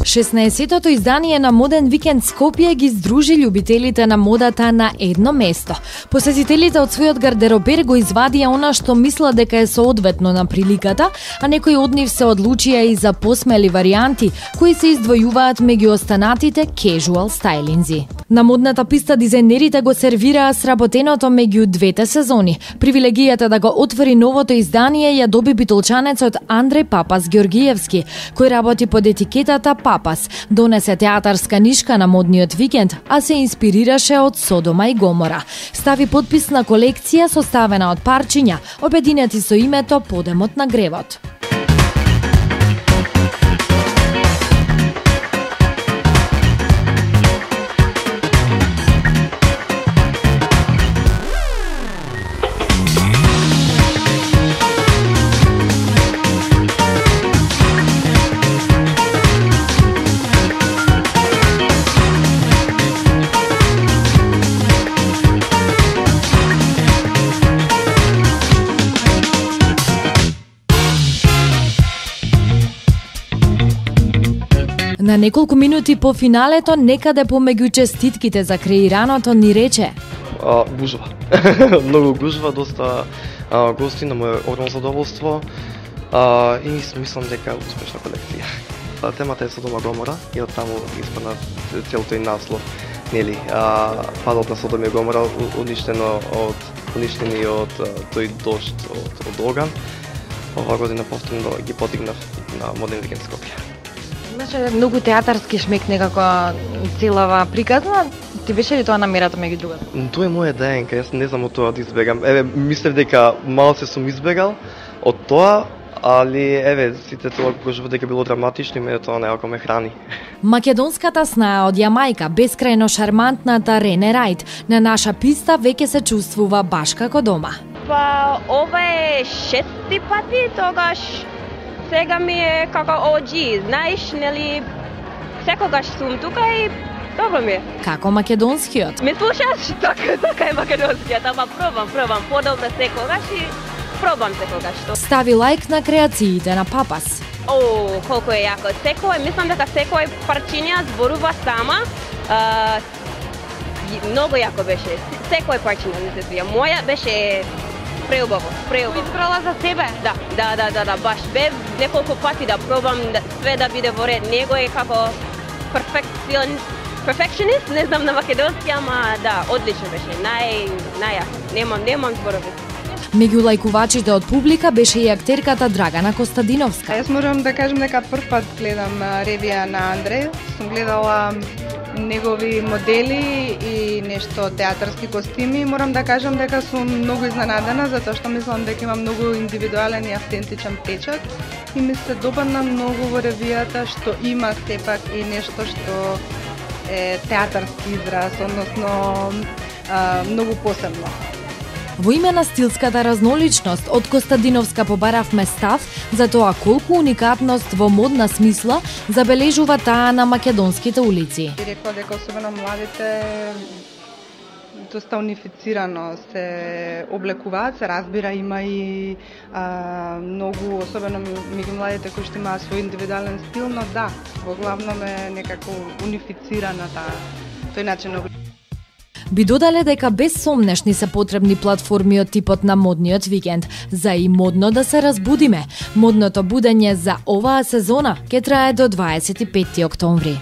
Шеснаесеттото издание на Моден викенд Скопје ги здружи љубителите на модата на едно место. Посетителите од својот гардеробер го извадија она што мисла дека е соодветно на приликата, а некои од нив се одлучија и за посмели варијанти, кои се издвојуваат меѓу останатите casual стајлинзи. На модната писта дизајнерите го сервираа сработеното меѓу двете сезони. Привилегијата да го отвори новото издание ја доби битолчанецот Андреј Папас Георгиевски, кој работи под етикетата Папас. Донесе театарска нишка на модниот викенд, а се инспирираше од Содома и Гомора. Стави подпис на колекција составена од парчиња, обединети со името Подемот на гревот. На неколку минути по финалето, некаде помеѓу честитките за креираното, ни рече: гужва. Многу гужва, доста гости, на моје огромно задоволство и мислам дека е успешна колекција. Темата е Содома Гомора и од таму испадна целото и наслов, нели, падот на Содома и Гомора уништени од тој дожд од оган. Оваа година повторно ги подигнав на Моден викенд Скопје. Имаше многу театарски шмек некако целава приказна. Ти беше ли тоа намерата меѓу другата? Тоа е моја ДНК, јас не знам од тоа да избегам. Мислев дека малце сум избегал од тоа, али сите тоа го кажува дека било драматично и мене тоа некако ме храни. Македонската снаа од Јамајка, бескрајно шармантната Рене Рајд, на наша писта веќе се чувствува баш како дома. Па, ова е 6-ти пати, тогаш сега ми е како OG, знаеш, нели, секогаш сум тука и добро ми е. Како македонскиот? Ме слушаш? Така е македонскиот, ама пробам, подобро секогаш и пробам секогаш. Стави лайк на креациите на Папас. Колку е јако. Мислам дека секој парчиња зборува сама. Многу јако беше. Секој парчиња ми се свија. Моја беше преубаво. Избрала за себе? Да, баш бе неколку пати да пробам све да биде во ред. Него е како perfectionist, не знам на македонски, ама да, одлично беше. Најјако. Немам зборови. Меѓу лајкувачите од публика беше и актерката Драгана Костадиновска. Јас морам да кажам дека прв пат гледам ревија на Андреј. Сум гледала негови модели и нешто театарски костими. Морам да кажам дека сум многу изненадена, затоа што мислам дека има многу индивидуален и автентичен печат и ми се допадна многу во ревијата што има сепак и нешто што е театарски израз, односно многу посебно. Во име на стилската разноличност, од Костадиновска побаравме став за тоа колку уникатност во модна смисла забележува таа на македонските улици. И рекла дека особено младите доста унифицирано се облекуваат, се разбира, има и многу, особено меѓу младите кои што имаат свој индивидуален стил, но да, во главном е некако унифицирана тој начин на облечување. Би додале дека без сомнеш ни се потребни платформи од типот на модниот викенд, за и модно да се разбудиме. Модното будење за оваа сезона ќе трае до 25 октомври.